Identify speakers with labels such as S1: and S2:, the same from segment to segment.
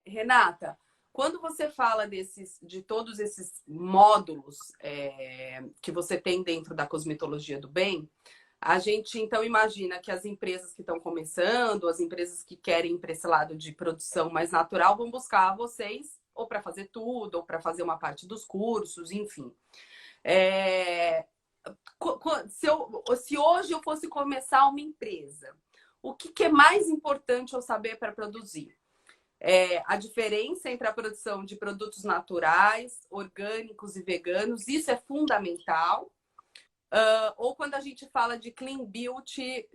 S1: Renata, quando você fala de todos esses módulos que você tem dentro da cosmetologia do bem, a gente então imagina que as empresas que estão começando, as empresas que querem ir para esse lado de produção mais natural, vão buscar vocês ou para fazer tudo, ou para fazer uma parte dos cursos, enfim. É, se hoje eu fosse começar uma empresa, o que é mais importante eu saber para produzir? A diferença entre a produção de produtos naturais, orgânicos e veganos, isso é fundamental. Ou quando a gente fala de clean beauty,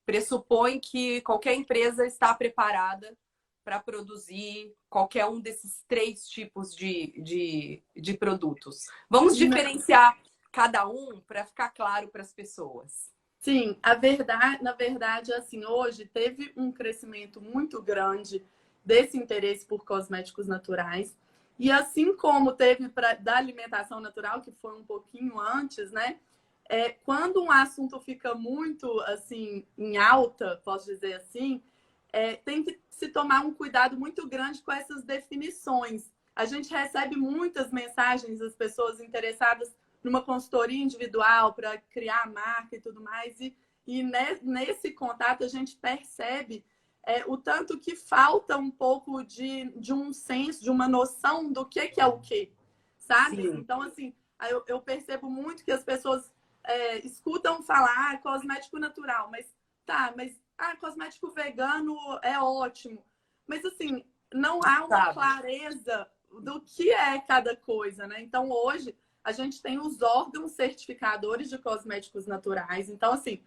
S1: pressupõe que qualquer empresa está preparada para produzir qualquer um desses três tipos de produtos. Vamos diferenciar cada um para ficar claro para as pessoas.
S2: Sim, na verdade, assim, hoje teve um crescimento muito grande desse interesse por cosméticos naturais. E assim como teve da alimentação natural, que foi um pouquinho antes, né? Quando um assunto fica muito assim em alta, posso dizer assim, tem que se tomar um cuidado muito grande com essas definições. A gente recebe muitas mensagens das pessoas interessadas numa consultoria individual para criar a marca e tudo mais. E nesse contato a gente percebe o tanto que falta um pouco de um senso, de uma noção do que é o quê, sabe?
S1: Sim.
S2: Então, assim, eu percebo muito que as pessoas escutam falar cosmético natural, mas cosmético vegano é ótimo. Mas, assim, não há uma clareza do que é cada coisa, né? Então, hoje, a gente tem os órgãos certificadores de cosméticos naturais. Então, assim,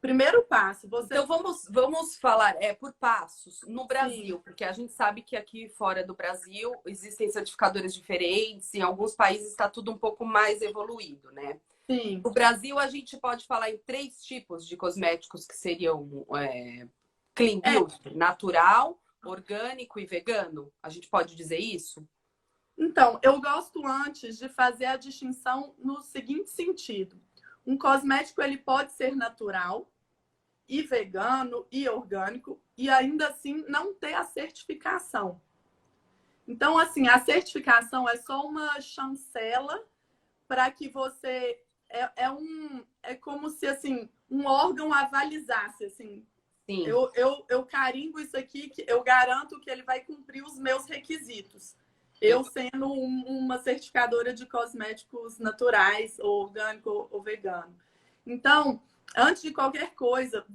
S2: primeiro passo,
S1: Então, vamos falar por passos no Brasil,
S2: Sim.
S1: porque a gente sabe que aqui fora do Brasil existem certificadores diferentes, em alguns países está tudo um pouco mais evoluído, né?
S2: Sim.
S1: No Brasil, a gente pode falar em três tipos de cosméticos que seriam clean beauty, natural, orgânico e vegano. A gente pode dizer isso?
S2: Então, eu gosto antes de fazer a distinção no seguinte sentido. Um cosmético ele pode ser natural e vegano e orgânico e ainda assim não ter a certificação. Então, assim, a certificação é só uma chancela para que você é como se assim um órgão avalizasse assim.
S1: Sim.
S2: Eu carimbo isso aqui que eu garanto que ele vai cumprir os meus requisitos. Eu sendo uma certificadora de cosméticos naturais, ou orgânico ou vegano. Então, antes de qualquer coisa,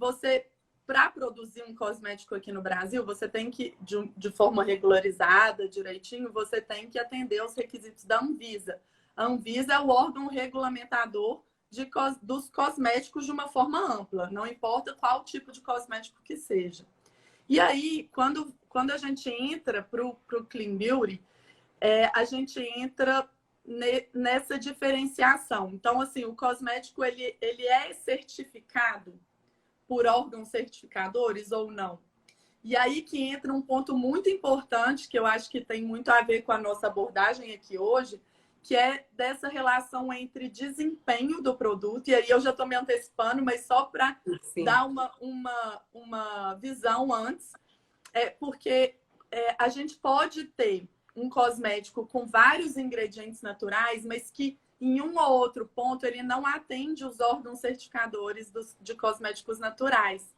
S2: para produzir um cosmético aqui no Brasil, você tem que, de forma regularizada, direitinho, você tem que atender aos requisitos da Anvisa. A Anvisa é o órgão regulamentador dos cosméticos de uma forma ampla, não importa qual tipo de cosmético que seja. E aí, quando a gente entra para o Clean Beauty, a gente entra nessa diferenciação. Então, assim, o cosmético ele é certificado por órgãos certificadores ou não? E aí que entra um ponto muito importante, que eu acho que tem muito a ver com a nossa abordagem aqui hoje, que é dessa relação entre desempenho do produto, e aí eu já estou me antecipando, mas só para dar uma visão antes, porque a gente pode ter um cosmético com vários ingredientes naturais, mas que em um ou outro ponto ele não atende os órgãos certificadores de cosméticos naturais.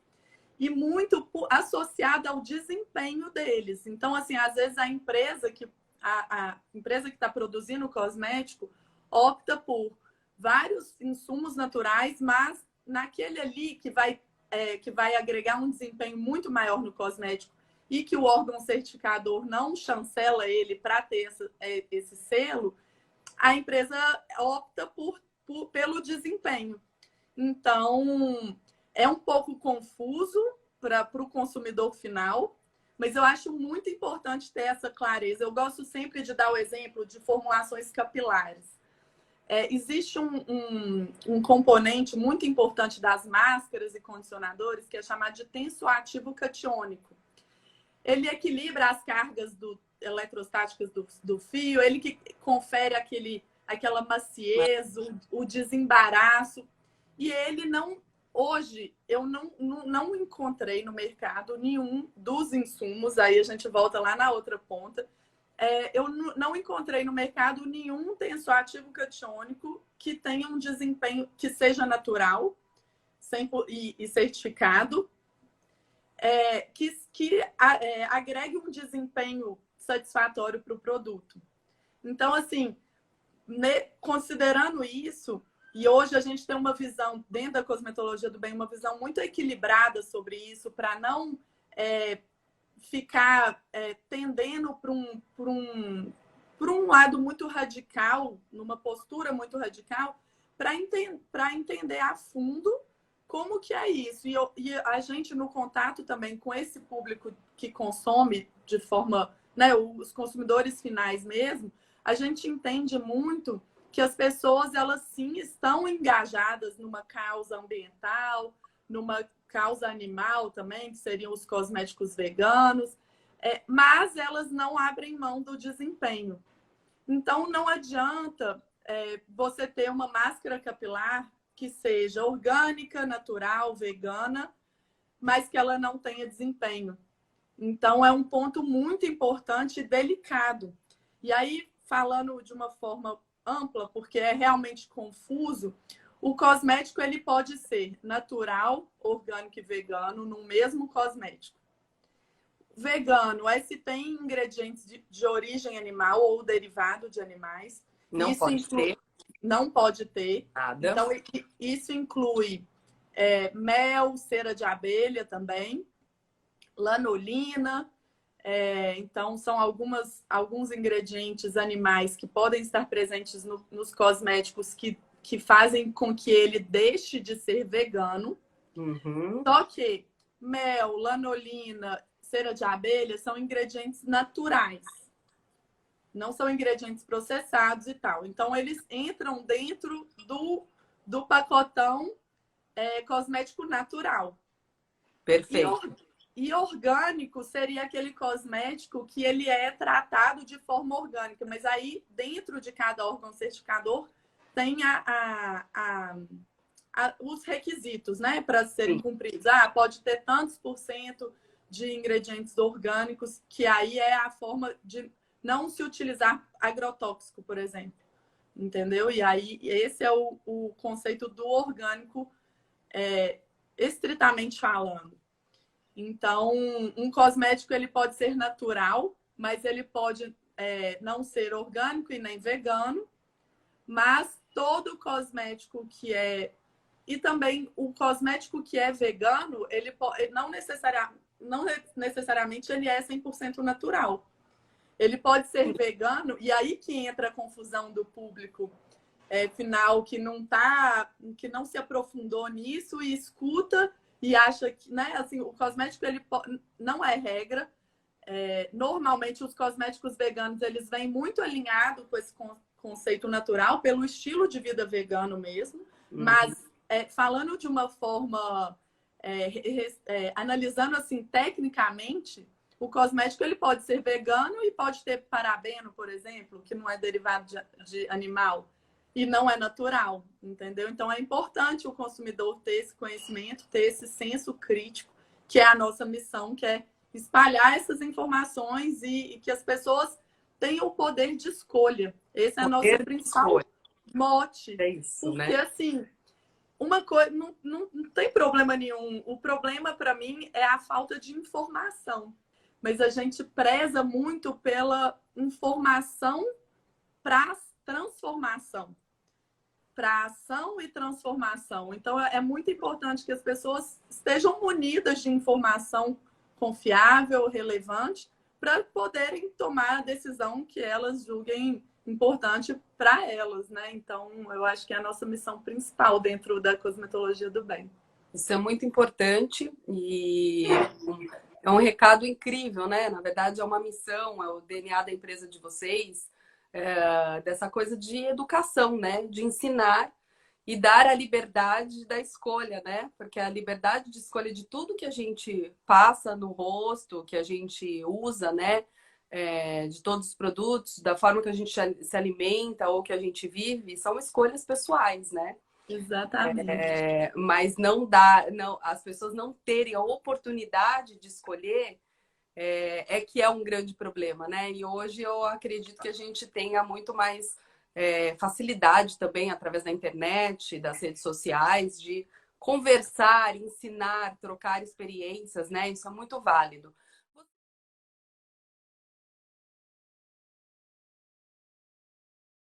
S2: E muito associado ao desempenho deles. Então, assim, às vezes a empresa que está produzindo o cosmético opta por vários insumos naturais, mas naquele ali que vai agregar um desempenho muito maior no cosmético e que o órgão certificador não chancela ele para ter esse selo, a empresa opta pelo desempenho. Então, é um pouco confuso para o consumidor final, mas eu acho muito importante ter essa clareza. Eu gosto sempre de dar o exemplo de formulações capilares. Existe um componente muito importante das máscaras e condicionadores que é chamado de tensoativo catiônico. Ele equilibra as cargas eletrostáticas do fio, ele que confere aquela maciez, o desembaraço. E ele não hoje, eu não encontrei no mercado nenhum dos insumos, aí a gente volta lá na outra ponta, eu não encontrei no mercado nenhum tensoativo catiônico que tenha um desempenho que seja natural e certificado, que agregue um desempenho satisfatório para o produto. Então, assim, considerando isso, e hoje a gente tem uma visão, dentro da cosmetologia do bem, uma visão muito equilibrada sobre isso, para não ficar tendendo para um lado muito radical, numa postura muito radical, para entender a fundo como que é isso. E a gente, no contato também com esse público que consome de forma, né, os consumidores finais mesmo, a gente entende muito que as pessoas, elas sim estão engajadas numa causa ambiental, numa causa animal também, que seriam os cosméticos veganos, mas elas não abrem mão do desempenho. Então, não adianta você ter uma máscara capilar que seja orgânica, natural, vegana, mas que ela não tenha desempenho. Então, é um ponto muito importante e delicado. E aí, falando de uma forma ampla, porque é realmente confuso, o cosmético ele pode ser natural, orgânico e vegano no mesmo cosmético. Vegano é se tem ingredientes de origem animal ou derivado de animais.
S1: Não pode ter.
S2: Não pode ter.
S1: Nada.
S2: Então, isso inclui mel, cera de abelha também, lanolina. Então, são alguns ingredientes animais que podem estar presentes nos cosméticos que fazem com que ele deixe de ser vegano.
S1: Uhum.
S2: Só que mel, lanolina, cera de abelha são ingredientes naturais. Não são ingredientes processados e tal. Então, eles entram dentro do pacotão cosmético natural.
S1: Perfeito.
S2: E orgânico seria aquele cosmético que ele é tratado de forma orgânica. Mas aí, dentro de cada órgão certificador, tem os requisitos, né, para serem cumpridos. Pode ter tantos % de ingredientes orgânicos, que aí é a forma de não se utilizar agrotóxico, por exemplo. Entendeu? E aí, esse é o conceito do orgânico, estritamente falando. Então, um cosmético ele pode ser natural, mas ele pode não ser orgânico e nem vegano, mas todo cosmético que e também o cosmético que é vegano, ele não necessariamente ele é 100% natural. Ele pode ser vegano, e aí que entra a confusão do público final que não se aprofundou nisso e escuta e acha que, né, assim, o cosmético ele não é regra. Normalmente os cosméticos veganos eles vêm muito alinhados com esse conceito natural pelo estilo de vida vegano mesmo, mas falando de uma forma analisando assim tecnicamente, o cosmético ele pode ser vegano e pode ter parabeno, por exemplo, que não é derivado de animal e não é natural, entendeu? Então é importante o consumidor ter esse conhecimento, ter esse senso crítico, que é a nossa missão, que é espalhar essas informações e que as pessoas tenham o poder de escolha. Esse é o nosso principal mote.
S1: É isso,
S2: porque,
S1: né?
S2: assim, uma coisa não tem problema nenhum. O problema, para mim, é a falta de informação. Mas a gente preza muito pela informação para transformação. Para ação e transformação. Então, é muito importante que as pessoas estejam munidas de informação confiável, relevante, para poderem tomar a decisão que elas julguem importante para elas, né? Então, eu acho que é a nossa missão principal dentro da cosmetologia do bem.
S1: Isso é muito importante e é um recado incrível, né? Na verdade, é uma missão, é o DNA da empresa de vocês, dessa coisa de educação, né? De ensinar e dar a liberdade da escolha, né? Porque a liberdade de escolha de tudo que a gente passa no rosto, que a gente usa, né? De todos os produtos, da forma que a gente se alimenta ou que a gente vive, são escolhas pessoais, né?
S2: Exatamente.
S1: Mas não dá, não, as pessoas não terem a oportunidade de escolher que é um grande problema, né? E hoje eu acredito que a gente tenha muito mais facilidade também através da internet, das redes sociais, de conversar, ensinar, trocar experiências, né? Isso é muito válido.